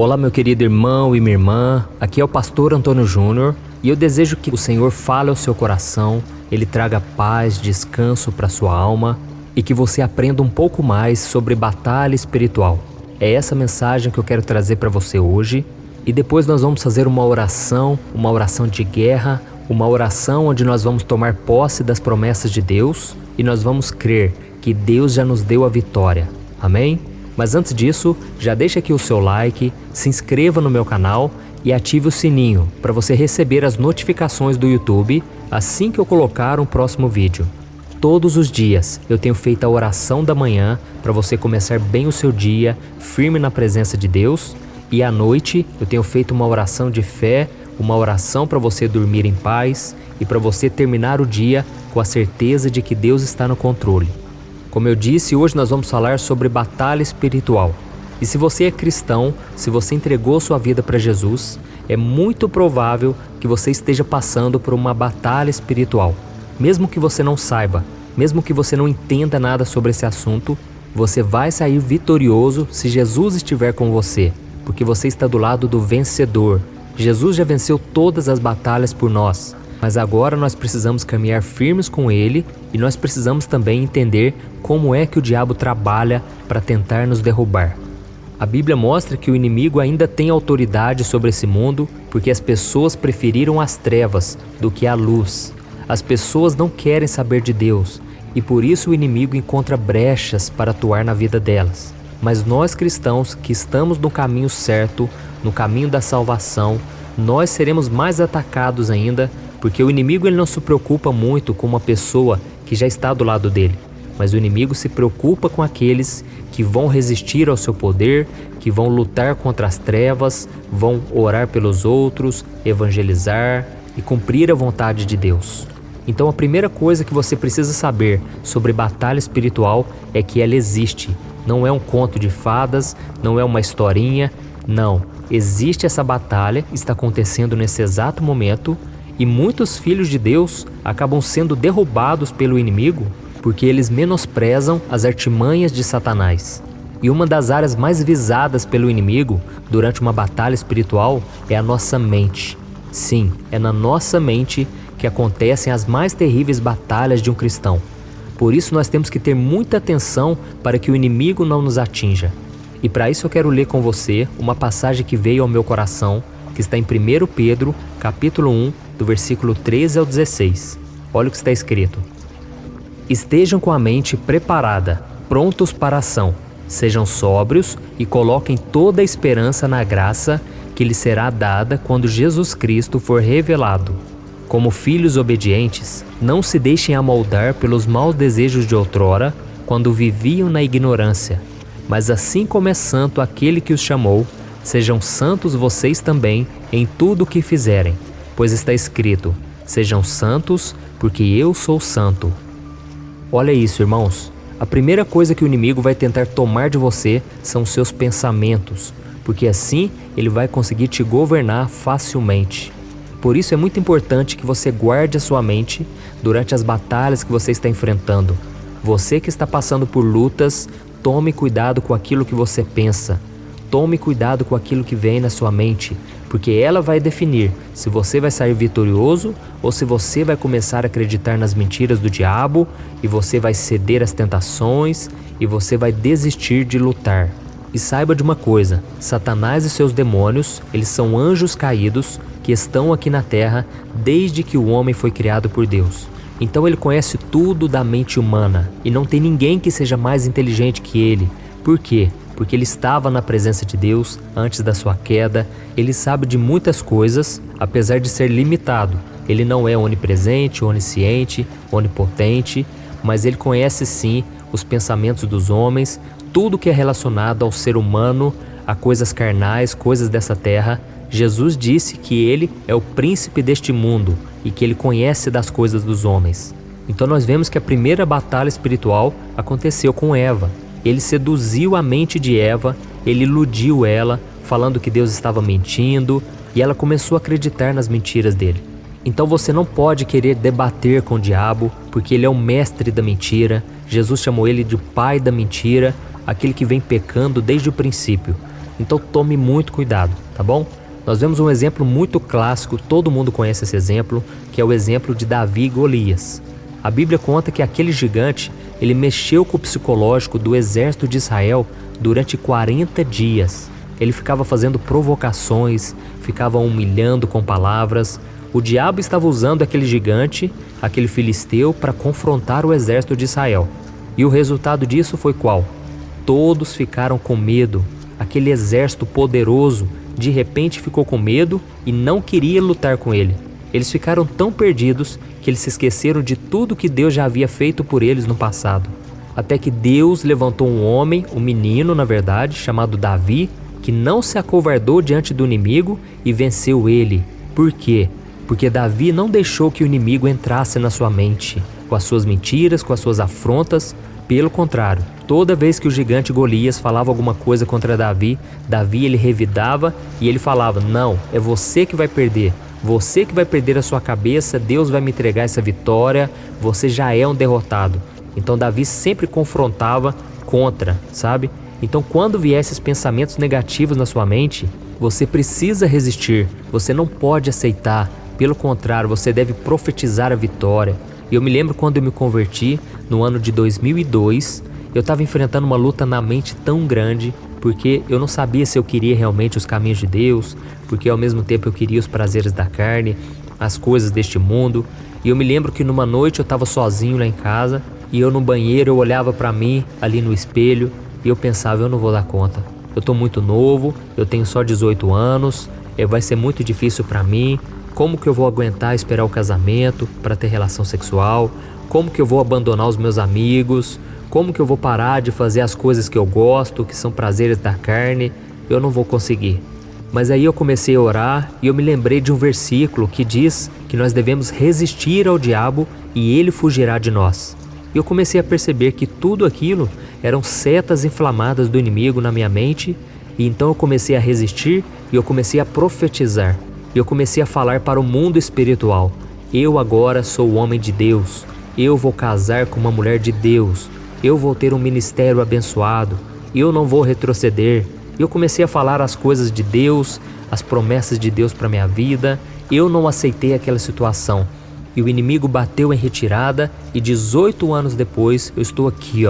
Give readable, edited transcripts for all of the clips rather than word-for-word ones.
Olá, meu querido irmão e minha irmã, aqui é o pastor Antônio Júnior e eu desejo que o Senhor fale ao seu coração, Ele traga paz, descanso para sua alma e que você aprenda um pouco mais sobre batalha espiritual. É essa mensagem que eu quero trazer para você hoje e depois nós vamos fazer uma oração de guerra, uma oração onde nós vamos tomar posse das promessas de Deus e nós vamos crer que Deus já nos deu a vitória. Amém? Mas antes disso, já deixa aqui o seu like, se inscreva no meu canal e ative o sininho para você receber as notificações do YouTube assim que eu colocar um próximo vídeo. Todos os dias eu tenho feito a oração da manhã para você começar bem o seu dia, firme na presença de Deus, e à noite eu tenho feito uma oração de fé, uma oração para você dormir em paz e para você terminar o dia com a certeza de que Deus está no controle. Como eu disse, hoje nós vamos falar sobre batalha espiritual. E se você é cristão, se você entregou sua vida para Jesus, é muito provável que você esteja passando por uma batalha espiritual. Mesmo que você não saiba, mesmo que você não entenda nada sobre esse assunto, você vai sair vitorioso se Jesus estiver com você, porque você está do lado do vencedor. Jesus já venceu todas as batalhas por nós. Mas agora nós precisamos caminhar firmes com Ele e nós precisamos também entender como é que o diabo trabalha para tentar nos derrubar. A Bíblia mostra que o inimigo ainda tem autoridade sobre esse mundo porque as pessoas preferiram as trevas do que a luz. As pessoas não querem saber de Deus e por isso o inimigo encontra brechas para atuar na vida delas. Mas nós cristãos que estamos no caminho certo, no caminho da salvação, nós seremos mais atacados ainda, porque o inimigo ele não se preocupa muito com uma pessoa que já está do lado dele, mas o inimigo se preocupa com aqueles que vão resistir ao seu poder, que vão lutar contra as trevas, vão orar pelos outros, evangelizar e cumprir a vontade de Deus. Então a primeira coisa que você precisa saber sobre batalha espiritual é que ela existe. Não é um conto de fadas, não é uma historinha, não. Existe essa batalha, está acontecendo nesse exato momento. E muitos filhos de Deus acabam sendo derrubados pelo inimigo porque eles menosprezam as artimanhas de Satanás. E uma das áreas mais visadas pelo inimigo durante uma batalha espiritual é a nossa mente. Sim, é na nossa mente que acontecem as mais terríveis batalhas de um cristão. Por isso nós temos que ter muita atenção para que o inimigo não nos atinja. E para isso eu quero ler com você uma passagem que veio ao meu coração, que está em 1 Pedro, capítulo 1, do versículo 13 ao 16. Olha o que está escrito. Estejam com a mente preparada, prontos para a ação. Sejam sóbrios e coloquem toda a esperança na graça que lhes será dada quando Jesus Cristo for revelado. Como filhos obedientes, não se deixem amoldar pelos maus desejos de outrora, quando viviam na ignorância. Mas assim como é santo aquele que os chamou, sejam santos vocês também em tudo o que fizerem. Pois está escrito, sejam santos, porque eu sou santo. Olha isso, irmãos. A primeira coisa que o inimigo vai tentar tomar de você são os seus pensamentos, porque assim ele vai conseguir te governar facilmente. Por isso é muito importante que você guarde a sua mente durante as batalhas que você está enfrentando. Você que está passando por lutas, tome cuidado com aquilo que você pensa. Tome cuidado com aquilo que vem na sua mente, porque ela vai definir se você vai sair vitorioso ou se você vai começar a acreditar nas mentiras do diabo e você vai ceder às tentações e você vai desistir de lutar. E saiba de uma coisa, Satanás e seus demônios, eles são anjos caídos que estão aqui na terra desde que o homem foi criado por Deus. Então ele conhece tudo da mente humana e não tem ninguém que seja mais inteligente que ele. Por quê? Porque ele estava na presença de Deus antes da sua queda, ele sabe de muitas coisas, apesar de ser limitado. Ele não é onipresente, onisciente, onipotente, mas ele conhece sim os pensamentos dos homens, tudo que é relacionado ao ser humano, a coisas carnais, coisas dessa terra. Jesus disse que ele é o príncipe deste mundo e que ele conhece das coisas dos homens. Então nós vemos que a primeira batalha espiritual aconteceu com Eva. Ele seduziu a mente de Eva, ele iludiu ela, falando que Deus estava mentindo, e ela começou a acreditar nas mentiras dele. Então você não pode querer debater com o diabo, porque ele é o mestre da mentira. Jesus chamou ele de pai da mentira, aquele que vem pecando desde o princípio. Então tome muito cuidado, tá bom? Nós vemos um exemplo muito clássico, todo mundo conhece esse exemplo, que é o exemplo de Davi e Golias. A Bíblia conta que aquele gigante, ele mexeu com o psicológico do exército de Israel durante 40 dias. Ele ficava fazendo provocações, ficava humilhando com palavras. O diabo estava usando aquele gigante, aquele filisteu, para confrontar o exército de Israel. E o resultado disso foi qual? Todos ficaram com medo. Aquele exército poderoso, de repente ficou com medo e não queria lutar com ele. Eles ficaram tão perdidos que eles se esqueceram de tudo que Deus já havia feito por eles no passado. Até que Deus levantou um homem, um menino na verdade, chamado Davi, que não se acovardou diante do inimigo e venceu ele. Por quê? Porque Davi não deixou que o inimigo entrasse na sua mente, com as suas mentiras, com as suas afrontas. Pelo contrário, toda vez que o gigante Golias falava alguma coisa contra Davi, ele revidava e ele falava: não, é você que vai perder. Você que vai perder a sua cabeça, Deus vai me entregar essa vitória, você já é um derrotado. Então Davi sempre confrontava contra, sabe? Então quando vier esses pensamentos negativos na sua mente, você precisa resistir, você não pode aceitar. Pelo contrário, você deve profetizar a vitória. E eu me lembro quando eu me converti, no ano de 2002, eu estava enfrentando uma luta na mente tão grande, porque eu não sabia se eu queria realmente os caminhos de Deus, porque ao mesmo tempo eu queria os prazeres da carne, as coisas deste mundo. E eu me lembro que numa noite eu estava sozinho lá em casa, e eu no banheiro eu olhava para mim ali no espelho, e eu pensava: eu não vou dar conta. Eu tô muito novo, eu tenho só 18 anos, vai ser muito difícil para mim. Como que eu vou aguentar esperar o casamento para ter relação sexual? Como que eu vou abandonar os meus amigos? Como que eu vou parar de fazer as coisas que eu gosto, que são prazeres da carne? Eu não vou conseguir. Mas aí eu comecei a orar e eu me lembrei de um versículo que diz que nós devemos resistir ao diabo e ele fugirá de nós. E eu comecei a perceber que tudo aquilo eram setas inflamadas do inimigo na minha mente, e então eu comecei a resistir e eu comecei a profetizar. E eu comecei a falar para o mundo espiritual: eu agora sou o homem de Deus, eu vou casar com uma mulher de Deus, eu vou ter um ministério abençoado, eu não vou retroceder. Eu comecei a falar as coisas de Deus, as promessas de Deus para minha vida. Eu não aceitei aquela situação. E o inimigo bateu em retirada e 18 anos depois eu estou aqui,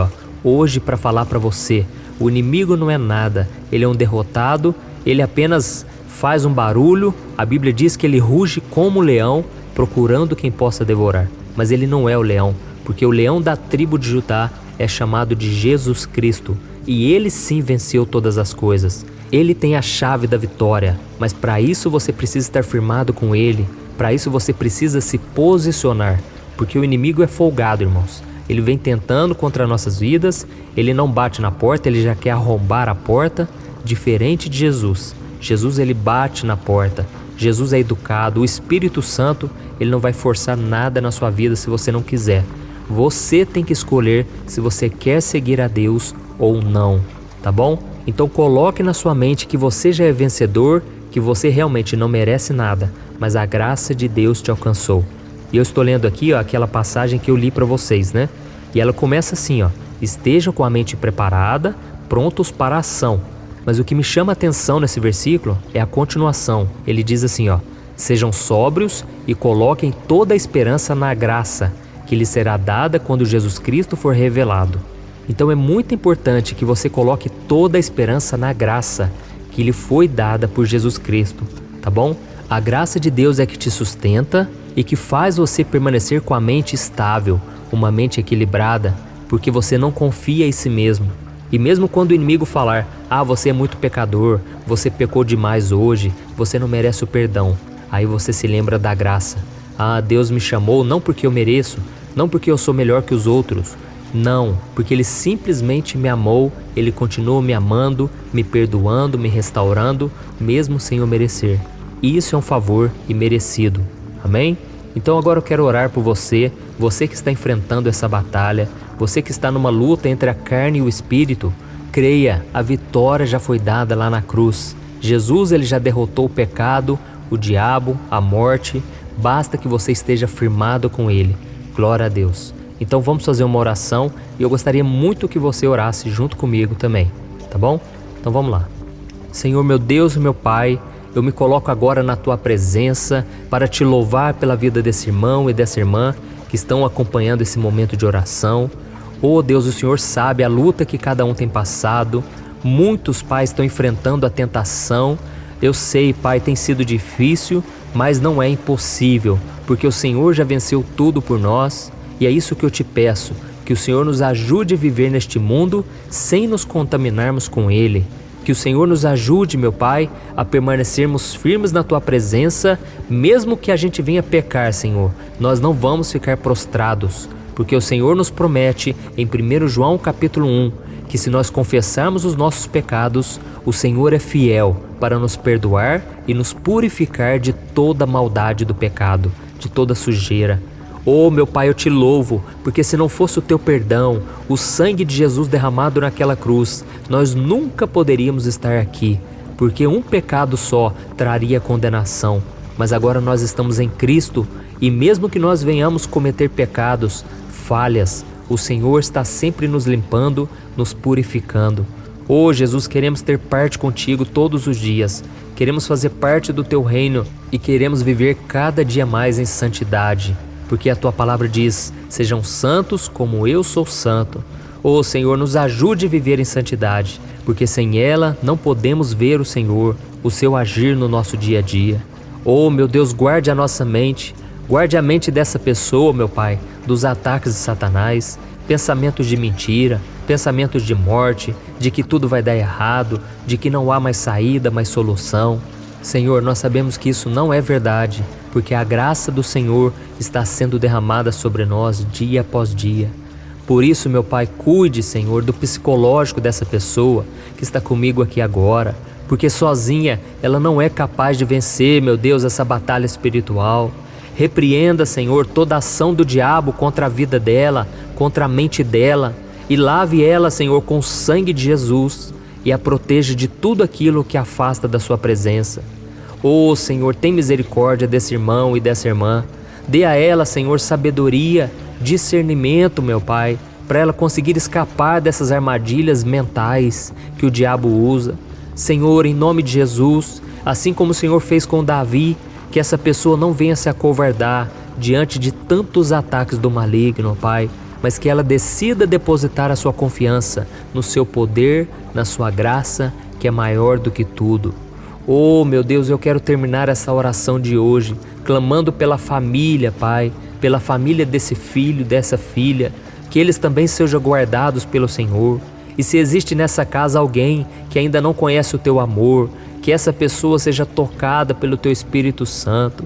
hoje para falar para você. O inimigo não é nada, ele é um derrotado, ele apenas faz um barulho. A Bíblia diz que ele ruge como leão, procurando quem possa devorar. Mas ele não é o leão, porque o leão da tribo de Judá é chamado de Jesus Cristo. E ele sim venceu todas as coisas. Ele tem a chave da vitória, mas para isso você precisa estar firmado com ele. Para isso você precisa se posicionar, porque o inimigo é folgado, irmãos. Ele vem tentando contra nossas vidas, ele não bate na porta, ele já quer arrombar a porta, diferente de Jesus. Jesus, ele bate na porta. Jesus é educado. O Espírito Santo, ele não vai forçar nada na sua vida se você não quiser. Você tem que escolher se você quer seguir a Deus ou não, tá bom? Então coloque na sua mente que você já é vencedor, que você realmente não merece nada, mas a graça de Deus te alcançou. E eu estou lendo aqui, aquela passagem que eu li para vocês, né? E ela começa assim, estejam com a mente preparada, prontos para a ação. Mas o que me chama a atenção nesse versículo é a continuação. Ele diz assim, sejam sóbrios e coloquem toda a esperança na graça que lhes será dada quando Jesus Cristo for revelado. Então é muito importante que você coloque toda a esperança na graça que lhe foi dada por Jesus Cristo, tá bom? A graça de Deus é que te sustenta e que faz você permanecer com a mente estável, uma mente equilibrada, porque você não confia em si mesmo. E mesmo quando o inimigo falar: você é muito pecador, você pecou demais hoje, você não merece o perdão, aí você se lembra da graça. Deus me chamou não porque eu mereço, não porque eu sou melhor que os outros, não, porque Ele simplesmente me amou, Ele continua me amando, me perdoando, me restaurando, mesmo sem eu merecer. E isso é um favor imerecido, amém? Então agora eu quero orar por você, você que está enfrentando essa batalha, você que está numa luta entre a carne e o espírito. Creia, a vitória já foi dada lá na cruz. Jesus, ele já derrotou o pecado, o diabo, a morte. Basta que você esteja firmado com ele. Glória a Deus. Então vamos fazer uma oração e eu gostaria muito que você orasse junto comigo também, tá bom? Então vamos lá. Senhor, meu Deus e meu Pai, eu me coloco agora na Tua presença para Te louvar pela vida desse irmão e dessa irmã que estão acompanhando esse momento de oração. Oh Deus, o Senhor sabe a luta que cada um tem passado. Muitos pais estão enfrentando a tentação. Eu sei, Pai, tem sido difícil, mas não é impossível, porque o Senhor já venceu tudo por nós. E é isso que eu te peço, que o Senhor nos ajude a viver neste mundo sem nos contaminarmos com ele. Que o Senhor nos ajude, meu Pai, a permanecermos firmes na Tua presença, mesmo que a gente venha pecar, Senhor. Nós não vamos ficar prostrados, porque o Senhor nos promete em 1 João capítulo 1, que se nós confessarmos os nossos pecados, o Senhor é fiel para nos perdoar e nos purificar de toda maldade do pecado, de toda sujeira. Oh, meu Pai, eu te louvo, porque se não fosse o Teu perdão, o sangue de Jesus derramado naquela cruz, nós nunca poderíamos estar aqui, porque um pecado só traria condenação. Mas agora nós estamos em Cristo e mesmo que nós venhamos cometer pecados, falhas, o Senhor está sempre nos limpando, nos purificando. Oh, Jesus, queremos ter parte contigo todos os dias. Queremos fazer parte do Teu reino e queremos viver cada dia mais em santidade. Porque a Tua palavra diz, sejam santos como eu sou santo. Ó Senhor, nos ajude a viver em santidade, porque sem ela não podemos ver o Senhor, o Seu agir no nosso dia a dia. Ó meu Deus, guarde a nossa mente, guarde a mente dessa pessoa, meu Pai, dos ataques de Satanás, pensamentos de mentira, pensamentos de morte, de que tudo vai dar errado, de que não há mais saída, mais solução. Senhor, nós sabemos que isso não é verdade, porque a graça do Senhor está sendo derramada sobre nós dia após dia. Por isso, meu Pai, cuide, Senhor, do psicológico dessa pessoa que está comigo aqui agora, porque sozinha ela não é capaz de vencer, meu Deus, essa batalha espiritual. Repreenda, Senhor, toda ação do diabo contra a vida dela, contra a mente dela, e lave ela, Senhor, com o sangue de Jesus, e a proteja de tudo aquilo que afasta da Sua presença. Oh Senhor, tem misericórdia desse irmão e dessa irmã. Dê a ela, Senhor, sabedoria, discernimento, meu Pai, para ela conseguir escapar dessas armadilhas mentais que o diabo usa. Senhor, em nome de Jesus, assim como o Senhor fez com Davi, que essa pessoa não venha se acovardar diante de tantos ataques do maligno, Pai, mas que ela decida depositar a sua confiança no Seu poder, na Sua graça, que é maior do que tudo. Oh, meu Deus, eu quero terminar essa oração de hoje, clamando pela família, Pai, pela família desse filho, dessa filha, que eles também sejam guardados pelo Senhor. E se existe nessa casa alguém que ainda não conhece o Teu amor, que essa pessoa seja tocada pelo Teu Espírito Santo.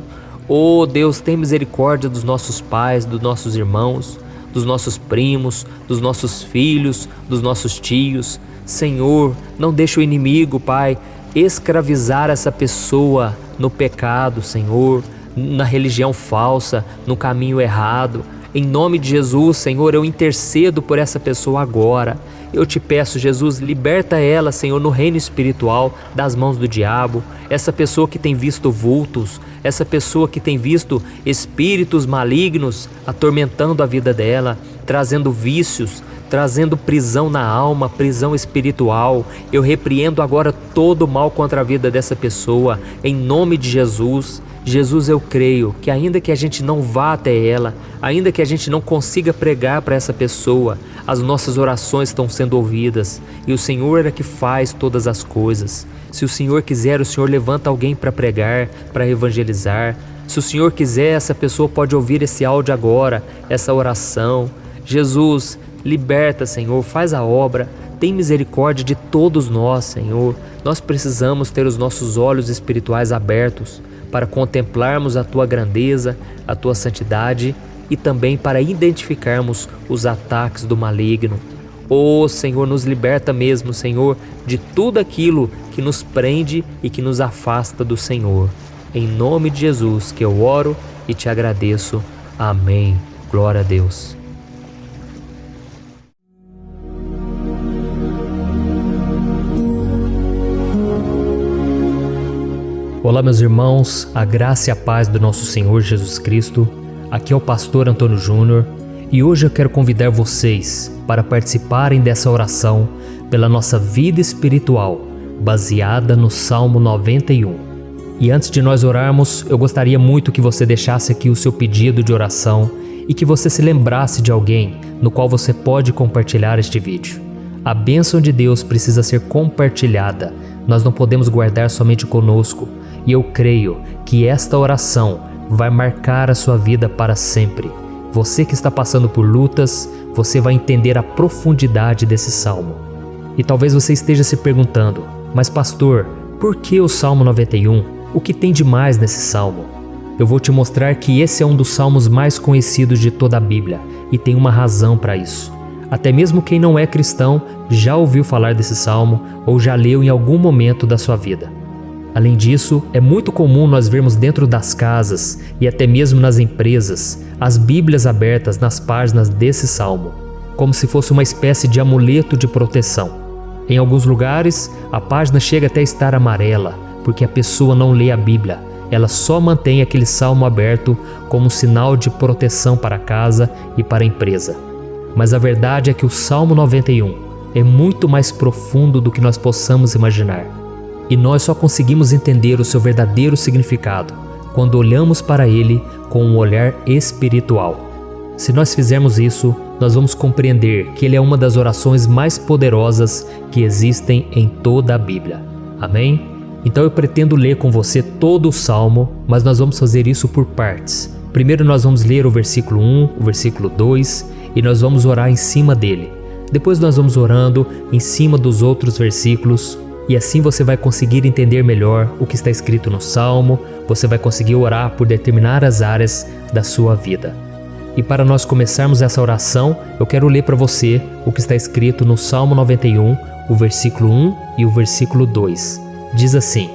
Oh, Deus, tem misericórdia dos nossos pais, dos nossos irmãos, dos nossos primos, dos nossos filhos, dos nossos tios. Senhor, não deixe o inimigo, Pai, escravizar essa pessoa no pecado, Senhor, na religião falsa, no caminho errado. Em nome de Jesus, Senhor, eu intercedo por essa pessoa agora. Eu te peço, Jesus, liberta ela, Senhor, no reino espiritual, das mãos do diabo. Essa pessoa que tem visto vultos, essa pessoa que tem visto espíritos malignos atormentando a vida dela, trazendo vícios, trazendo prisão na alma, prisão espiritual. Eu repreendo agora todo o mal contra a vida dessa pessoa, em nome de Jesus. Jesus, eu creio que ainda que a gente não vá até ela, ainda que a gente não consiga pregar para essa pessoa, as nossas orações estão sendo ouvidas e o Senhor é que faz todas as coisas. Se o Senhor quiser, o Senhor levanta alguém para pregar, para evangelizar. Se o Senhor quiser, essa pessoa pode ouvir esse áudio agora, essa oração. Jesus, liberta, Senhor, faz a obra, tem misericórdia de todos nós, Senhor. Nós precisamos ter os nossos olhos espirituais abertos para contemplarmos a Tua grandeza, a Tua santidade e também para identificarmos os ataques do maligno. Oh, Senhor, nos liberta mesmo, Senhor, de tudo aquilo que nos prende e que nos afasta do Senhor. Em nome de Jesus que eu oro e te agradeço. Amém. Glória a Deus. Olá, meus irmãos, a graça e a paz do nosso Senhor Jesus Cristo. Aqui é o pastor Antônio Júnior e hoje eu quero convidar vocês para participarem dessa oração pela nossa vida espiritual, baseada no Salmo 91. E antes de nós orarmos, eu gostaria muito que você deixasse aqui o seu pedido de oração e que você se lembrasse de alguém no qual você pode compartilhar este vídeo. A bênção de Deus precisa ser compartilhada, nós não podemos guardar somente conosco, e eu creio que esta oração vai marcar a sua vida para sempre. Você que está passando por lutas, você vai entender a profundidade desse salmo. E talvez você esteja se perguntando, mas pastor, por que o Salmo 91? O que tem de mais nesse salmo? Eu vou te mostrar que esse é um dos salmos mais conhecidos de toda a Bíblia e tem uma razão para isso. Até mesmo quem não é cristão já ouviu falar desse salmo ou já leu em algum momento da sua vida. Além disso, é muito comum nós vermos dentro das casas e até mesmo nas empresas as Bíblias abertas nas páginas desse salmo, como se fosse uma espécie de amuleto de proteção. Em alguns lugares, a página chega até a estar amarela, porque a pessoa não lê a Bíblia, ela só mantém aquele salmo aberto como sinal de proteção para a casa e para a empresa. Mas a verdade é que o Salmo 91 é muito mais profundo do que nós possamos imaginar. E nós só conseguimos entender o seu verdadeiro significado quando olhamos para ele com um olhar espiritual. Se nós fizermos isso, nós vamos compreender que ele é uma das orações mais poderosas que existem em toda a Bíblia. Amém? Então eu pretendo ler com você todo o Salmo, mas nós vamos fazer isso por partes. Primeiro nós vamos ler o versículo 1, o versículo 2 e nós vamos orar em cima dele. Depois nós vamos orando em cima dos outros versículos e assim você vai conseguir entender melhor o que está escrito no Salmo, você vai conseguir orar por determinadas áreas da sua vida. E para nós começarmos essa oração, eu quero ler para você o que está escrito no Salmo 91, o versículo 1 e o versículo 2. Diz assim: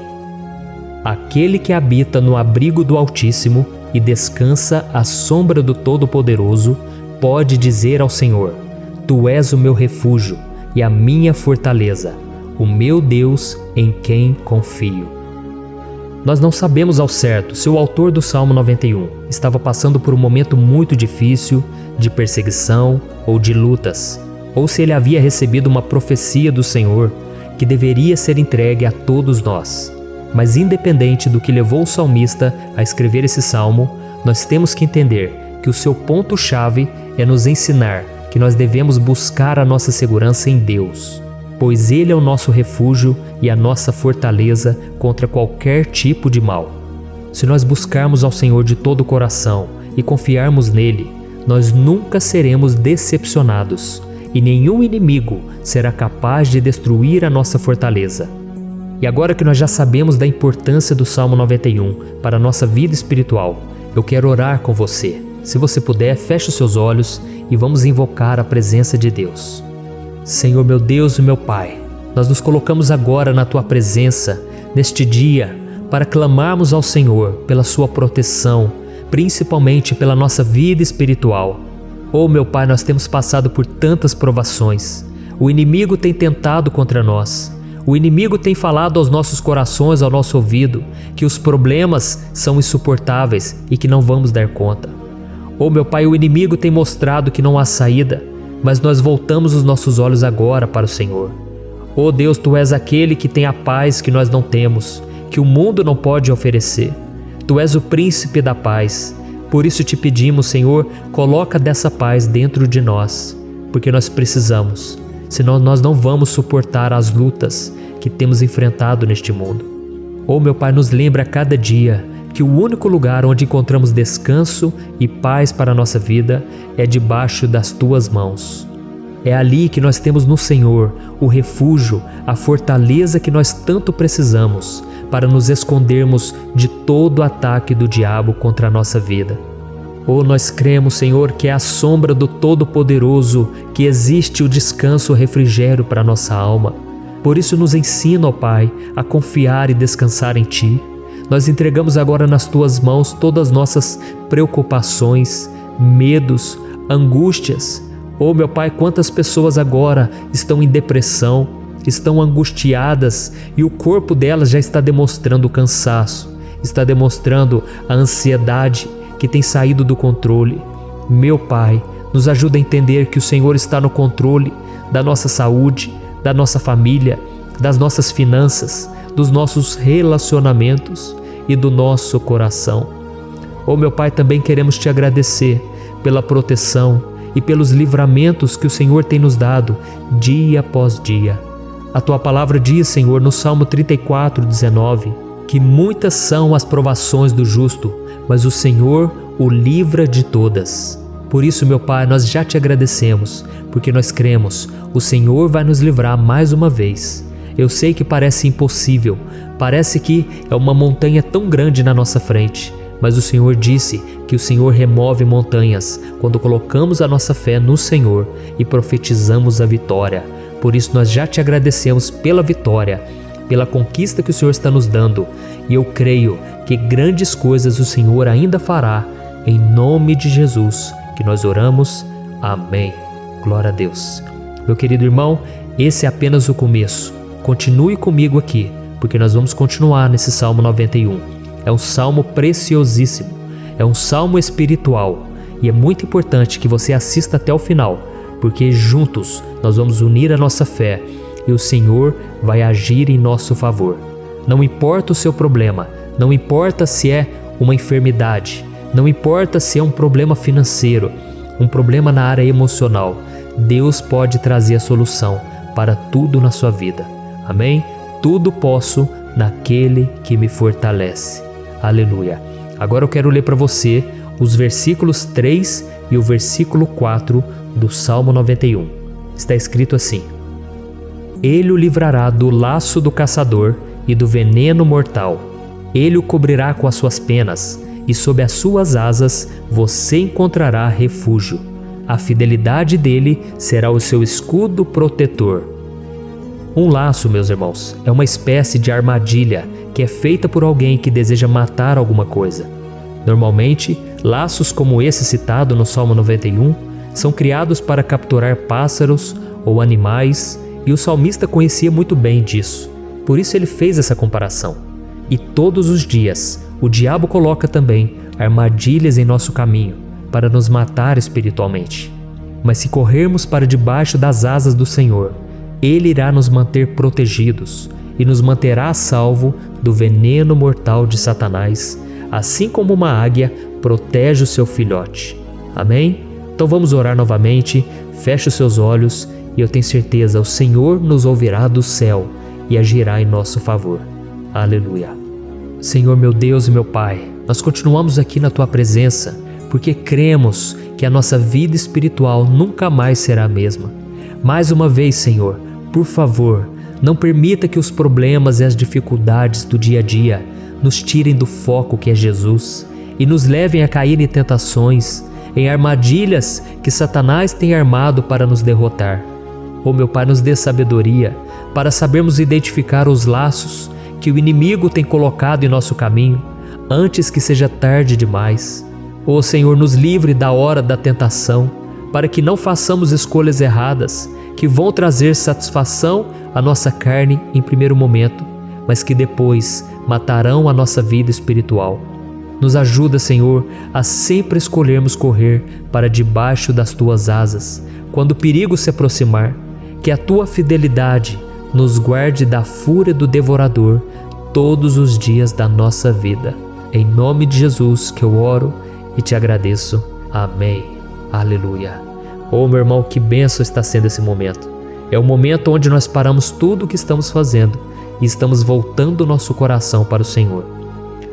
Aquele que habita no abrigo do Altíssimo e descansa à sombra do Todo-Poderoso, pode dizer ao Senhor: Tu és o meu refúgio e a minha fortaleza, o meu Deus em quem confio. Nós não sabemos ao certo se o autor do Salmo 91 estava passando por um momento muito difícil, de perseguição ou de lutas, ou se ele havia recebido uma profecia do Senhor que deveria ser entregue a todos nós. Mas independente do que levou o salmista a escrever esse salmo, nós temos que entender que o seu ponto-chave é nos ensinar que nós devemos buscar a nossa segurança em Deus, pois Ele é o nosso refúgio e a nossa fortaleza contra qualquer tipo de mal. Se nós buscarmos ao Senhor de todo o coração e confiarmos nele, nós nunca seremos decepcionados e nenhum inimigo será capaz de destruir a nossa fortaleza. E agora que nós já sabemos da importância do Salmo 91 para a nossa vida espiritual, eu quero orar com você. Se você puder, feche os seus olhos e vamos invocar a presença de Deus. Senhor meu Deus e meu Pai, nós nos colocamos agora na Tua presença, neste dia, para clamarmos ao Senhor pela Sua proteção, principalmente pela nossa vida espiritual. Oh meu Pai, nós temos passado por tantas provações. O inimigo tem tentado contra nós. O inimigo tem falado aos nossos corações, ao nosso ouvido, que os problemas são insuportáveis e que não vamos dar conta. Oh meu Pai, o inimigo tem mostrado que não há saída, mas nós voltamos os nossos olhos agora para o Senhor. Oh Deus, Tu és aquele que tem a paz que nós não temos, que o mundo não pode oferecer. Tu és o príncipe da paz. Por isso te pedimos, Senhor, coloca dessa paz dentro de nós, porque nós precisamos, senão nós não vamos suportar as lutas que temos enfrentado neste mundo. Oh meu Pai, nos lembra a cada dia que o único lugar onde encontramos descanso e paz para a nossa vida é debaixo das Tuas mãos. É ali que nós temos no Senhor o refúgio, a fortaleza que nós tanto precisamos para nos escondermos de todo ataque do diabo contra a nossa vida. Oh, nós cremos, Senhor, que é à sombra do Todo-Poderoso que existe o descanso, o refrigério para a nossa alma. Por isso nos ensina, ó Pai, a confiar e descansar em Ti. Nós entregamos agora nas Tuas mãos todas as nossas preocupações, medos, angústias. Oh meu Pai, quantas pessoas agora estão em depressão, estão angustiadas e o corpo delas já está demonstrando o cansaço, está demonstrando a ansiedade que tem saído do controle. Meu Pai, nos ajuda a entender que o Senhor está no controle da nossa saúde, da nossa família, das nossas finanças, dos nossos relacionamentos e do nosso coração. Oh, meu Pai, também queremos Te agradecer pela proteção e pelos livramentos que o Senhor tem nos dado dia após dia. A Tua palavra diz, Senhor, no Salmo 34:19, que muitas são as provações do justo, mas o Senhor o livra de todas. Por isso, meu Pai, nós já Te agradecemos, porque nós cremos, o Senhor vai nos livrar mais uma vez. Eu sei que parece impossível, parece que é uma montanha tão grande na nossa frente, mas o Senhor disse que o Senhor remove montanhas quando colocamos a nossa fé no Senhor e profetizamos a vitória. Por isso nós já Te agradecemos pela vitória, pela conquista que o Senhor está nos dando, e eu creio que grandes coisas o Senhor ainda fará, em nome de Jesus, que nós oramos. Amém. Glória a Deus. Meu querido irmão, esse é apenas o começo. Continue comigo aqui, porque nós vamos continuar nesse Salmo 91. É um salmo preciosíssimo, é um salmo espiritual, e é muito importante que você assista até o final, porque juntos nós vamos unir a nossa fé e o Senhor vai agir em nosso favor. Não importa o seu problema, não importa se é uma enfermidade, não importa se é um problema financeiro, um problema na área emocional, Deus pode trazer a solução para tudo na sua vida. Amém? Tudo posso naquele que me fortalece. Aleluia. Agora eu quero ler para você os versículos 3 e o versículo 4 do Salmo 91. Está escrito assim: Ele o livrará do laço do caçador e do veneno mortal. Ele o cobrirá com as suas penas, e sob as suas asas você encontrará refúgio. A fidelidade dele será o seu escudo protetor. Um laço, meus irmãos, é uma espécie de armadilha que é feita por alguém que deseja matar alguma coisa. Normalmente, laços como esse citado no Salmo 91 são criados para capturar pássaros ou animais, e o salmista conhecia muito bem disso. Por isso ele fez essa comparação. E todos os dias, o diabo coloca também armadilhas em nosso caminho para nos matar espiritualmente. Mas se corrermos para debaixo das asas do Senhor, Ele irá nos manter protegidos e nos manterá a salvo do veneno mortal de Satanás, assim como uma águia protege o seu filhote. Amém? Então vamos orar novamente, feche os seus olhos e eu tenho certeza, o Senhor nos ouvirá do céu e agirá em nosso favor. Aleluia. Senhor, meu Deus e meu Pai, nós continuamos aqui na Tua presença porque cremos que a nossa vida espiritual nunca mais será a mesma. Mais uma vez, Senhor, por favor, não permita que os problemas e as dificuldades do dia a dia nos tirem do foco que é Jesus e nos levem a cair em tentações, em armadilhas que Satanás tem armado para nos derrotar. Oh, meu Pai, nos dê sabedoria para sabermos identificar os laços que o inimigo tem colocado em nosso caminho antes que seja tarde demais. Oh, Senhor, nos livre da hora da tentação, para que não façamos escolhas erradas que vão trazer satisfação à nossa carne em primeiro momento, mas que depois matarão a nossa vida espiritual. Nos ajuda, Senhor, a sempre escolhermos correr para debaixo das Tuas asas, quando o perigo se aproximar, que a Tua fidelidade nos guarde da fúria do devorador todos os dias da nossa vida. Em nome de Jesus que eu oro e Te agradeço. Amém. Aleluia. Oh, meu irmão, que bênção está sendo esse momento. É o momento onde nós paramos tudo o que estamos fazendo e estamos voltando o nosso coração para o Senhor.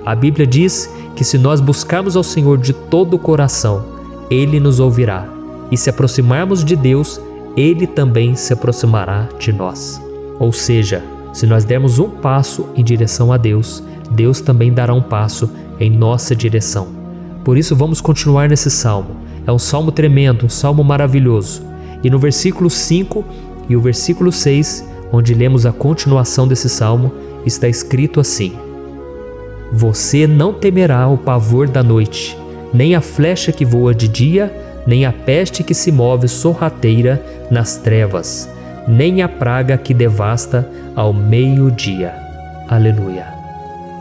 A Bíblia diz que se nós buscarmos ao Senhor de todo o coração, Ele nos ouvirá. E se aproximarmos de Deus, Ele também se aproximará de nós. Ou seja, se nós dermos um passo em direção a Deus, Deus também dará um passo em nossa direção. Por isso vamos continuar nesse salmo. É um salmo tremendo, um salmo maravilhoso. E no versículo 5 e o versículo 6, onde lemos a continuação desse salmo, está escrito assim: Você não temerá o pavor da noite, nem a flecha que voa de dia, nem a peste que se move sorrateira nas trevas, nem a praga que devasta ao meio-dia. Aleluia.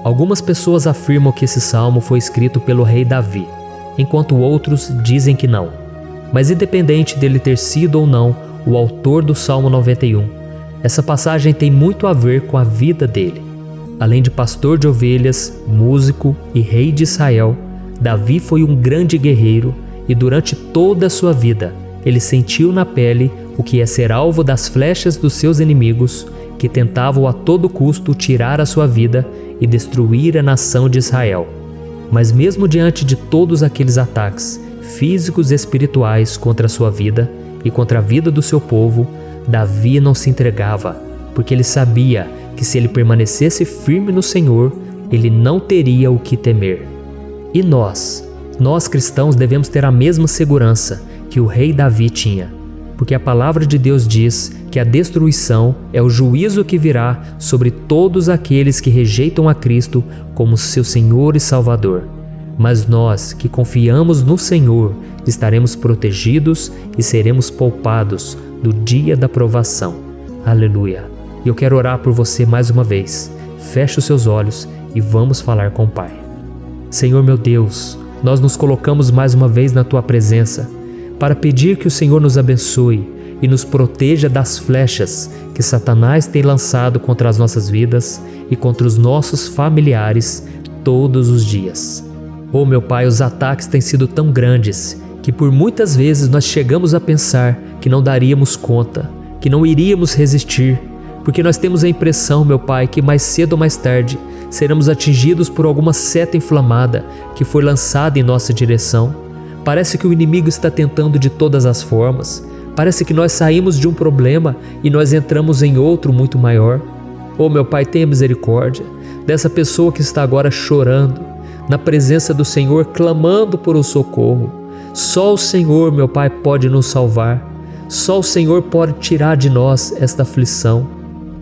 Algumas pessoas afirmam que esse salmo foi escrito pelo rei Davi, enquanto outros dizem que não. Mas independente dele ter sido ou não o autor do Salmo 91, Essa passagem tem muito a ver com a vida dele. Além de pastor de ovelhas, músico e rei de Israel, Davi foi um grande guerreiro e durante toda a sua vida ele sentiu na pele o que é ser alvo das flechas dos seus inimigos que tentavam a todo custo tirar a sua vida e destruir a nação de Israel. Mas mesmo diante de todos aqueles ataques físicos e espirituais contra a sua vida e contra a vida do seu povo, Davi não se entregava, porque ele sabia que se ele permanecesse firme no Senhor, ele não teria o que temer. E nós cristãos devemos ter a mesma segurança que o rei Davi tinha, porque a palavra de Deus diz que a destruição é o juízo que virá sobre todos aqueles que rejeitam a Cristo como seu Senhor e Salvador. Mas nós que confiamos no Senhor estaremos protegidos e seremos poupados do dia da provação. Aleluia! E eu quero orar por você mais uma vez. Feche os seus olhos e vamos falar com o Pai. Senhor meu Deus, nós nos colocamos mais uma vez na Tua presença para pedir que o Senhor nos abençoe e nos proteja das flechas que Satanás tem lançado contra as nossas vidas e contra os nossos familiares todos os dias. Oh meu Pai, os ataques têm sido tão grandes que por muitas vezes nós chegamos a pensar que não daríamos conta, que não iríamos resistir, porque nós temos a impressão, meu Pai, que mais cedo ou mais tarde seremos atingidos por alguma seta inflamada que foi lançada em nossa direção. Parece que o inimigo está tentando de todas as formas. Parece que nós saímos de um problema e nós entramos em outro muito maior. Oh meu Pai, tenha misericórdia dessa pessoa que está agora chorando, na presença do Senhor, clamando por um socorro. Só o Senhor, meu Pai, pode nos salvar. Só o Senhor pode tirar de nós esta aflição.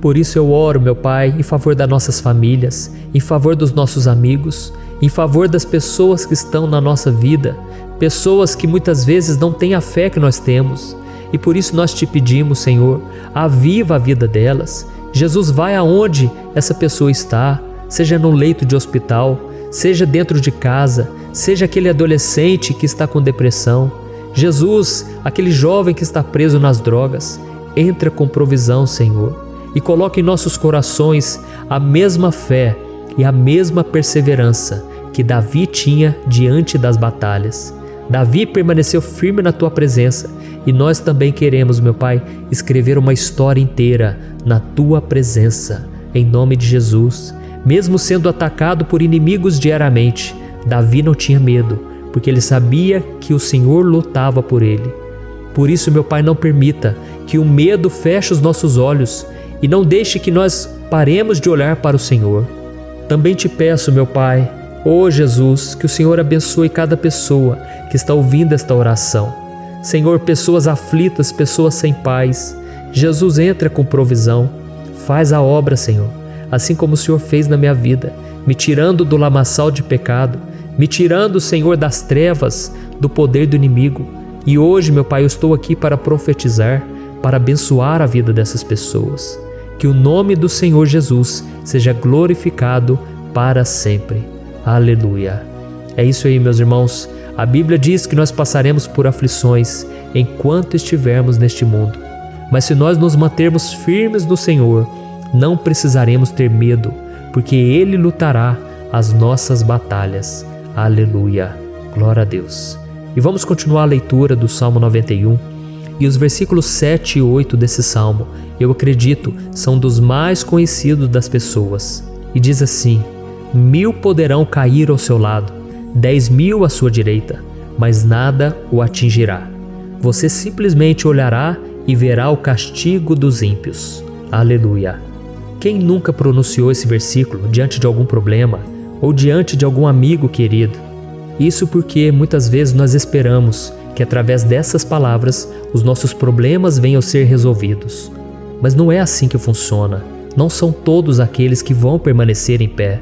Por isso eu oro, meu Pai, em favor das nossas famílias, em favor dos nossos amigos, em favor das pessoas que estão na nossa vida, pessoas que muitas vezes não têm a fé que nós temos. E por isso nós te pedimos, Senhor, aviva a vida delas. Jesus, vai aonde essa pessoa está, seja no leito de hospital, seja dentro de casa, seja aquele adolescente que está com depressão. Jesus, aquele jovem que está preso nas drogas, entra com provisão, Senhor, e coloca em nossos corações a mesma fé e a mesma perseverança que Davi tinha diante das batalhas. Davi permaneceu firme na Tua presença e nós também queremos, meu Pai, escrever uma história inteira na Tua presença, em nome de Jesus. Mesmo sendo atacado por inimigos diariamente, Davi não tinha medo, porque ele sabia que o Senhor lutava por ele. Por isso, meu Pai, não permita que o medo feche os nossos olhos e não deixe que nós paremos de olhar para o Senhor. Também te peço, meu Pai, ó Jesus, que o Senhor abençoe cada pessoa que está ouvindo esta oração. Senhor, pessoas aflitas, pessoas sem paz. Jesus, entra com provisão. Faz a obra, Senhor, assim como o Senhor fez na minha vida, me tirando do lamaçal de pecado, me tirando, Senhor, das trevas, do poder do inimigo. E hoje, meu Pai, eu estou aqui para profetizar, para abençoar a vida dessas pessoas. Que o nome do Senhor Jesus seja glorificado para sempre. Aleluia. É isso aí, meus irmãos. A Bíblia diz que nós passaremos por aflições enquanto estivermos neste mundo. Mas se nós nos mantermos firmes no Senhor, não precisaremos ter medo, porque Ele lutará as nossas batalhas. Aleluia. Glória a Deus. E vamos continuar a leitura do Salmo 91. E os versículos 7 e 8 desse Salmo, eu acredito, são dos mais conhecidos das pessoas. E diz assim: 1000 poderão cair ao seu lado, 10.000 à sua direita, mas nada o atingirá. Você simplesmente olhará e verá o castigo dos ímpios. Aleluia. Quem nunca pronunciou esse versículo diante de algum problema ou diante de algum amigo querido? Isso porque muitas vezes nós esperamos que através dessas palavras os nossos problemas venham a ser resolvidos. Mas não é assim que funciona. Não são todos aqueles que vão permanecer em pé.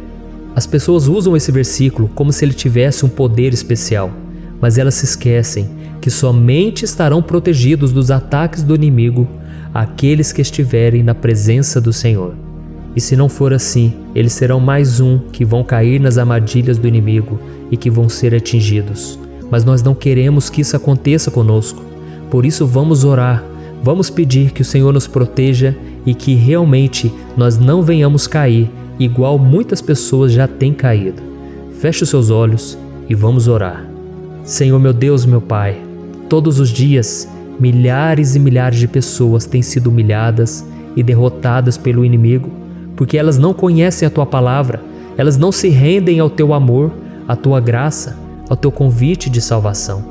As pessoas usam esse versículo como se ele tivesse um poder especial, mas elas se esquecem que somente estarão protegidos dos ataques do inimigo aqueles que estiverem na presença do Senhor. E se não for assim, eles serão mais um que vão cair nas armadilhas do inimigo e que vão ser atingidos. Mas nós não queremos que isso aconteça conosco. Por isso vamos orar, Vamos pedir que o Senhor nos proteja e que realmente nós não venhamos cair igual muitas pessoas já têm caído. Feche os seus olhos e vamos orar. Senhor meu Deus, meu Pai, todos os dias milhares e milhares de pessoas têm sido humilhadas e derrotadas pelo inimigo, porque elas não conhecem a Tua palavra, elas não se rendem ao Teu amor, à Tua graça, ao Teu convite de salvação.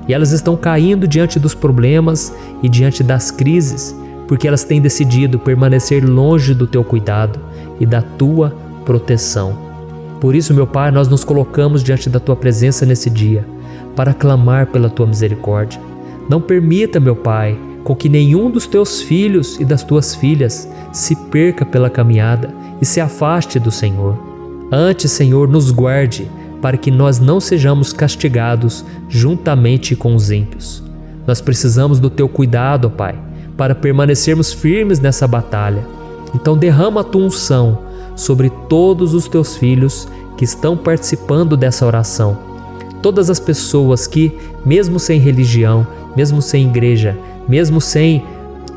E elas estão caindo diante dos problemas e diante das crises, porque elas têm decidido permanecer longe do Teu cuidado e da Tua proteção. Por isso, meu Pai, nós nos colocamos diante da Tua presença nesse dia, para clamar pela Tua misericórdia. Não permita, meu Pai, com que nenhum dos Teus filhos e das Tuas filhas se perca pela caminhada e se afaste do Senhor. Antes, Senhor, nos guarde, para que nós não sejamos castigados juntamente com os ímpios. Nós precisamos do Teu cuidado, ó Pai, para permanecermos firmes nessa batalha. Então derrama a Tua unção sobre todos os Teus filhos que estão participando dessa oração. Todas as pessoas que, mesmo sem religião, mesmo sem igreja, mesmo sem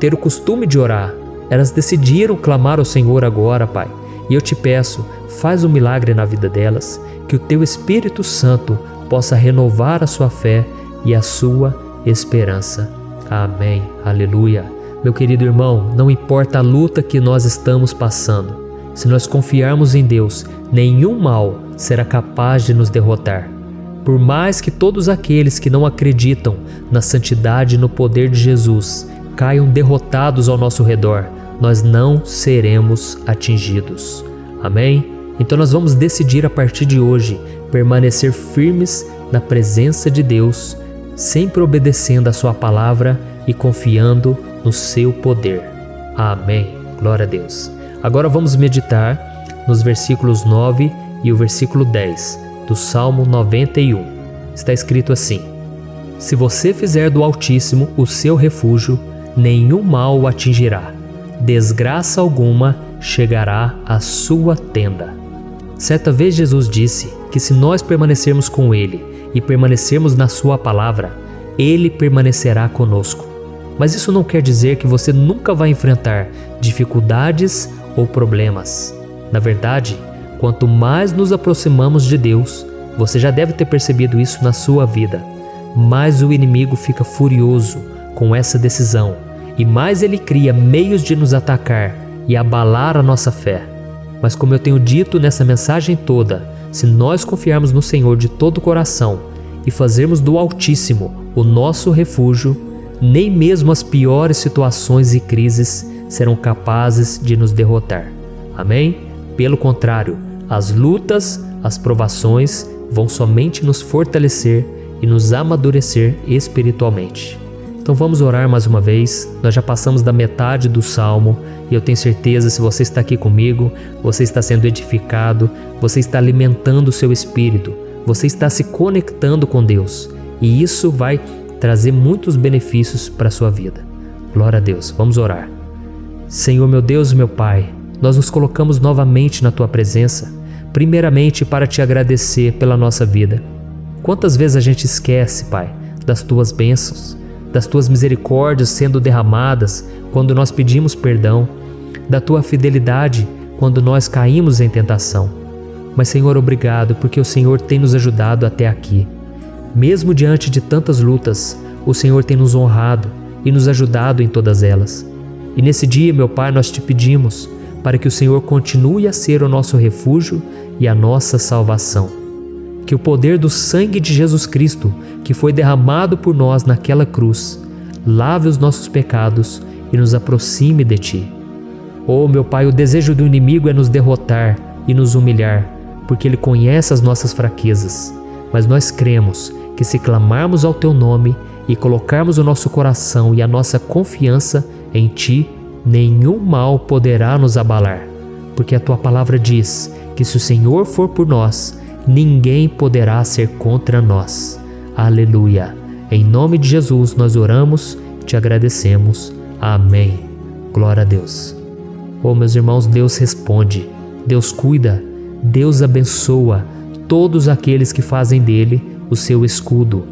ter o costume de orar, elas decidiram clamar ao Senhor agora, Pai. E eu te peço, faz um milagre na vida delas, que o Teu Espírito Santo possa renovar a sua fé e a sua esperança. Amém. Aleluia. Meu querido irmão, não importa a luta que nós estamos passando, se nós confiarmos em Deus, nenhum mal será capaz de nos derrotar. Por mais que todos aqueles que não acreditam na santidade e no poder de Jesus caiam derrotados ao nosso redor, nós não seremos atingidos. Amém? Então nós vamos decidir a partir de hoje permanecer firmes na presença de Deus, sempre obedecendo a Sua palavra e confiando no Seu poder. Amém. Glória a Deus. Agora vamos meditar nos versículos 9 e o versículo 10 do Salmo 91. Está escrito assim: Se você fizer do Altíssimo o seu refúgio, nenhum mal o atingirá, desgraça alguma chegará à sua tenda. Certa vez Jesus disse que se nós permanecermos com Ele e permanecermos na Sua palavra, Ele permanecerá conosco. Mas isso não quer dizer que você nunca vai enfrentar dificuldades ou problemas. Na verdade, quanto mais nos aproximamos de Deus, você já deve ter percebido isso na sua vida, mais o inimigo fica furioso com essa decisão e mais ele cria meios de nos atacar e abalar a nossa fé. Mas como eu tenho dito nessa mensagem toda, se nós confiarmos no Senhor de todo o coração e fazermos do Altíssimo o nosso refúgio, nem mesmo as piores situações e crises serão capazes de nos derrotar. Amém? Pelo contrário, as lutas, as provações vão somente nos fortalecer e nos amadurecer espiritualmente. Então vamos orar mais uma vez. Nós já passamos da metade do Salmo e eu tenho certeza, se você está aqui comigo, você está sendo edificado, você está alimentando o seu espírito, você está se conectando com Deus e isso vai trazer muitos benefícios para a sua vida. Glória a Deus. Vamos orar. Senhor meu Deus e meu Pai, nós nos colocamos novamente na Tua presença, primeiramente para Te agradecer pela nossa vida. Quantas vezes a gente esquece, Pai, das Tuas bênçãos, das Tuas misericórdias sendo derramadas quando nós pedimos perdão, da Tua fidelidade quando nós caímos em tentação. Mas Senhor, obrigado porque o Senhor tem nos ajudado até aqui. Mesmo diante de tantas lutas, o Senhor tem nos honrado e nos ajudado em todas elas. E nesse dia, meu Pai, nós Te pedimos para que o Senhor continue a ser o nosso refúgio e a nossa salvação. Que o poder do sangue de Jesus Cristo, que foi derramado por nós naquela cruz, lave os nossos pecados e nos aproxime de Ti. Oh, meu Pai, o desejo do inimigo é nos derrotar e nos humilhar, porque ele conhece as nossas fraquezas. Mas nós cremos que se clamarmos ao Teu nome e colocarmos o nosso coração e a nossa confiança em Ti, nenhum mal poderá nos abalar, porque a Tua palavra diz que se o Senhor for por nós, ninguém poderá ser contra nós. Aleluia! Em nome de Jesus nós oramos, Te agradecemos. Amém. Glória a Deus. Oh, meus irmãos, Deus responde, Deus cuida, Deus abençoa todos aqueles que fazem dele o seu escudo.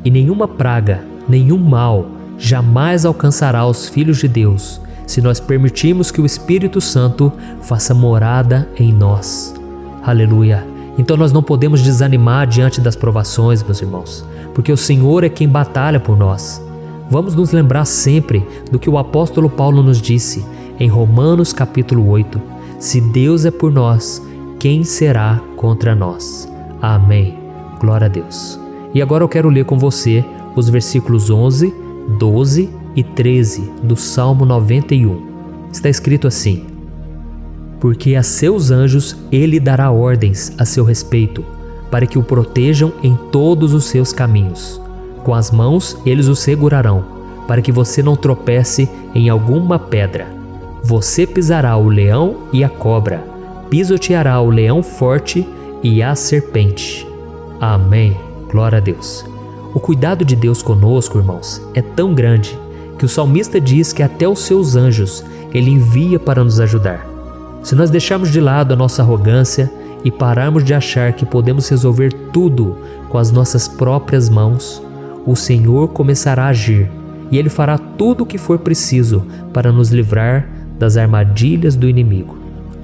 E nenhuma praga, nenhum mal jamais alcançará os filhos de Deus se nós permitirmos que o Espírito Santo faça morada em nós. Aleluia! Então nós não podemos desanimar diante das provações, meus irmãos, porque o Senhor é quem batalha por nós. Vamos nos lembrar sempre do que o apóstolo Paulo nos disse em Romanos capítulo 8: se Deus é por nós, quem será contra nós? Amém. Glória a Deus. E agora eu quero ler com você os versículos 11, 12 e 13 do Salmo 91. Está escrito assim: porque a seus anjos ele dará ordens a seu respeito, para que o protejam em todos os seus caminhos. Com as mãos eles o segurarão, para que você não tropece em alguma pedra. Você pisará o leão e a cobra, pisoteará o leão forte e a serpente. Amém. Glória a Deus. O cuidado de Deus conosco, irmãos, é tão grande que o salmista diz que até os seus anjos ele envia para nos ajudar. Se nós deixarmos de lado a nossa arrogância e pararmos de achar que podemos resolver tudo com as nossas próprias mãos, o Senhor começará a agir e Ele fará tudo o que for preciso para nos livrar das armadilhas do inimigo.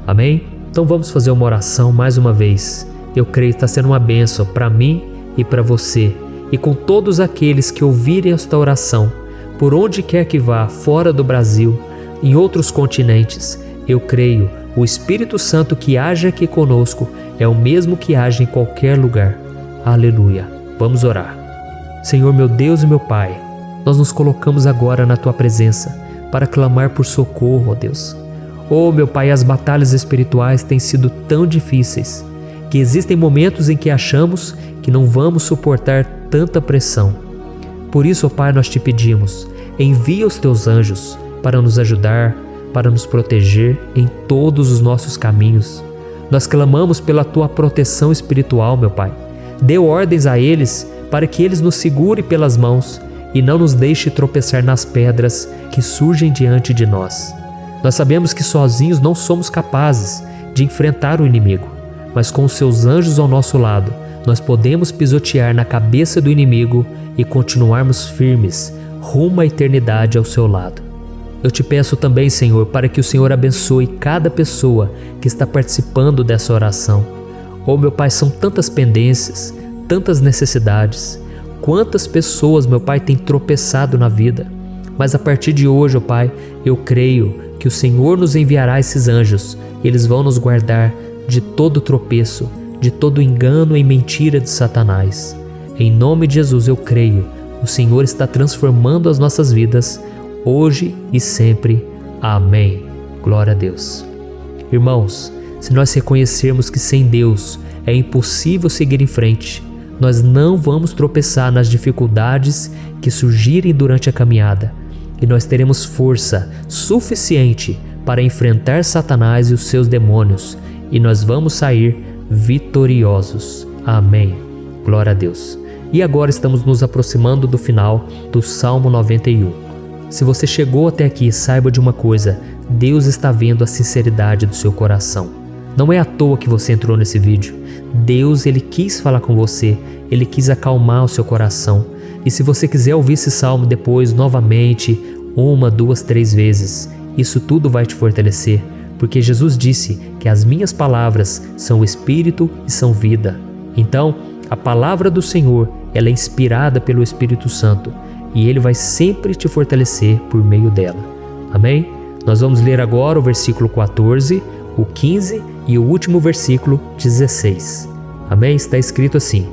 Amém? Então vamos fazer uma oração mais uma vez. Eu creio que está sendo uma bênção para mim e para você, e com todos aqueles que ouvirem esta oração, por onde quer que vá, fora do Brasil, em outros continentes. Eu creio, o Espírito Santo que age aqui conosco é o mesmo que age em qualquer lugar. Aleluia. Vamos orar. Senhor, meu Deus e meu Pai, nós nos colocamos agora na Tua presença para clamar por socorro, ó Deus. Oh, meu Pai, as batalhas espirituais têm sido tão difíceis que existem momentos em que achamos que não vamos suportar tanta pressão. Por isso, ó Pai, nós te pedimos, envia os Teus anjos para nos ajudar, para nos proteger em todos os nossos caminhos. Nós clamamos pela Tua proteção espiritual, meu Pai. Dê ordens a eles para que eles nos segurem pelas mãos e não nos deixe tropeçar nas pedras que surgem diante de nós. Nós sabemos que sozinhos não somos capazes de enfrentar o inimigo, mas com os Seus anjos ao nosso lado, nós podemos pisotear na cabeça do inimigo e continuarmos firmes rumo à eternidade ao Seu lado. Eu te peço também, Senhor, para que o Senhor abençoe cada pessoa que está participando dessa oração. Oh, meu Pai, são tantas pendências, tantas necessidades. Quantas pessoas, meu Pai, têm tropeçado na vida. Mas a partir de hoje, oh Pai, eu creio que o Senhor nos enviará esses anjos. Eles vão nos guardar de todo tropeço, de todo engano e mentira de Satanás. Em nome de Jesus eu creio, o Senhor está transformando as nossas vidas, hoje e sempre. Amém. Glória a Deus. Irmãos, se nós reconhecermos que sem Deus é impossível seguir em frente, nós não vamos tropeçar nas dificuldades que surgirem durante a caminhada, e nós teremos força suficiente para enfrentar Satanás e os seus demônios, e nós vamos sair vitoriosos. Amém. Glória a Deus. E agora estamos nos aproximando do final do Salmo 91. Se você chegou até aqui, saiba de uma coisa: Deus está vendo a sinceridade do seu coração. Não é à toa que você entrou nesse vídeo. Deus, Ele quis falar com você, Ele quis acalmar o seu coração. E se você quiser ouvir esse salmo depois, novamente, 1, 2, 3 vezes, isso tudo vai te fortalecer, porque Jesus disse que as minhas palavras são espírito e são vida. Então, a palavra do Senhor, ela é inspirada pelo Espírito Santo, e Ele vai sempre te fortalecer por meio dela. Amém? Nós vamos ler agora o versículo 14, o 15 e o último versículo 16. Amém? Está escrito assim: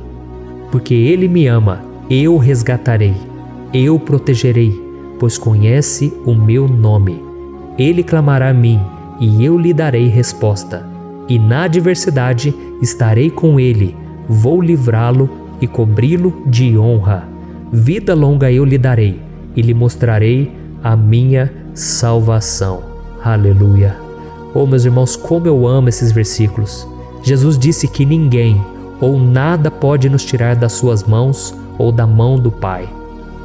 porque Ele me ama, eu o resgatarei, eu o protegerei, pois conhece o meu nome. Ele clamará a mim, e eu lhe darei resposta. E na adversidade estarei com ele, vou livrá-lo e cobri-lo de honra. Vida longa eu lhe darei, e lhe mostrarei a minha salvação. Aleluia. Oh, meus irmãos, como eu amo esses versículos. Jesus disse que ninguém ou nada pode nos tirar das suas mãos ou da mão do Pai.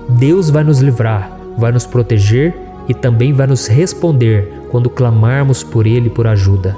Deus vai nos livrar, vai nos proteger e também vai nos responder quando clamarmos por Ele por ajuda.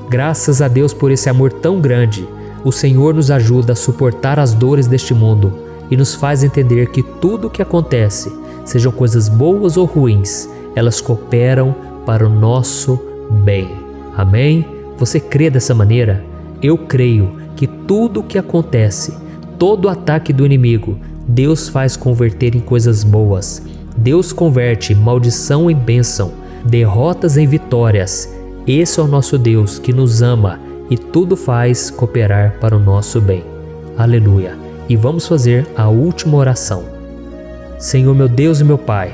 Graças a Deus por esse amor tão grande, o Senhor nos ajuda a suportar as dores deste mundo e nos faz entender que tudo o que acontece sejam coisas boas ou ruins, elas cooperam para o nosso bem. Amém? Você crê dessa maneira? Eu creio que tudo o que acontece, todo ataque do inimigo, Deus faz converter em coisas boas. Deus converte maldição em bênção, derrotas em vitórias. Esse é o nosso Deus que nos ama e tudo faz cooperar para o nosso bem. Aleluia! E vamos fazer a última oração. Senhor, meu Deus e meu Pai,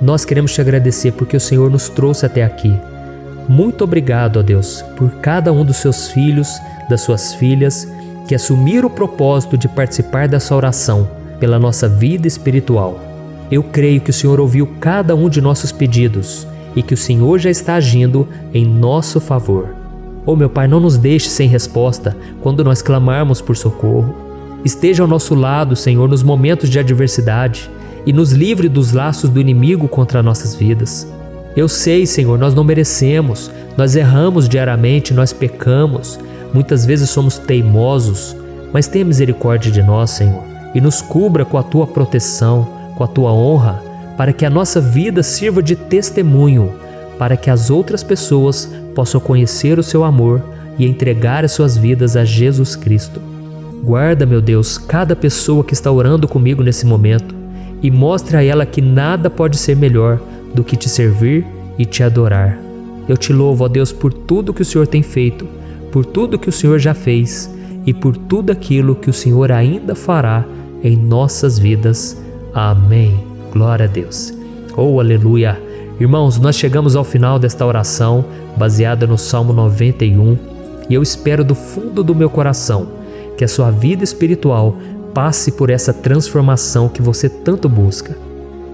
nós queremos te agradecer porque o Senhor nos trouxe até aqui. Muito obrigado, ó Deus, por cada um dos seus filhos, das suas filhas, que assumiram o propósito de participar dessa oração pela nossa vida espiritual. Eu creio que o Senhor ouviu cada um de nossos pedidos e que o Senhor já está agindo em nosso favor. Oh, meu Pai, não nos deixe sem resposta quando nós clamarmos por socorro. Esteja ao nosso lado, Senhor, nos momentos de adversidade e nos livre dos laços do inimigo contra nossas vidas. Eu sei, Senhor, nós não merecemos, nós erramos diariamente, nós pecamos, muitas vezes somos teimosos, mas tenha misericórdia de nós, Senhor, e nos cubra com a Tua proteção, com a Tua honra, para que a nossa vida sirva de testemunho, para que as outras pessoas possam conhecer o Seu amor e entregar as suas vidas a Jesus Cristo. Guarda, meu Deus, cada pessoa que está orando comigo nesse momento e mostre a ela que nada pode ser melhor do que te servir e te adorar. Eu te louvo, ó Deus, por tudo que o Senhor tem feito, por tudo que o Senhor já fez e por tudo aquilo que o Senhor ainda fará em nossas vidas. Amém. Glória a Deus. Oh, aleluia. Irmãos, nós chegamos ao final desta oração baseada no Salmo 91 e eu espero do fundo do meu coração que a sua vida espiritual passe por essa transformação que você tanto busca.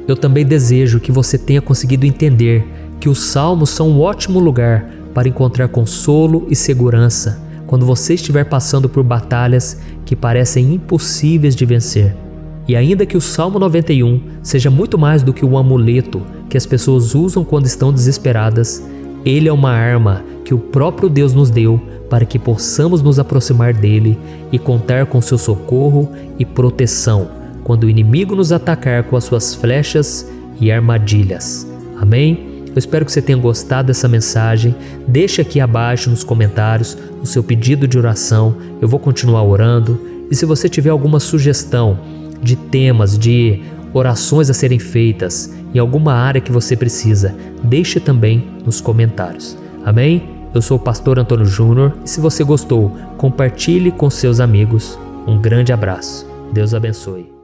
Eu também desejo que você tenha conseguido entender que os salmos são um ótimo lugar para encontrar consolo e segurança quando você estiver passando por batalhas que parecem impossíveis de vencer. E ainda que o Salmo 91 seja muito mais do que um amuleto que as pessoas usam quando estão desesperadas, ele é uma arma que o próprio Deus nos deu para que possamos nos aproximar dele e contar com seu socorro e proteção quando o inimigo nos atacar com as suas flechas e armadilhas. Amém? Eu espero que você tenha gostado dessa mensagem. Deixe aqui abaixo nos comentários o seu pedido de oração. Eu vou continuar orando. E se você tiver alguma sugestão de temas, de orações a serem feitas em alguma área que você precisa, deixe também nos comentários. Amém? Eu sou o pastor Antônio Júnior e se você gostou, compartilhe com seus amigos. Um grande abraço. Deus abençoe.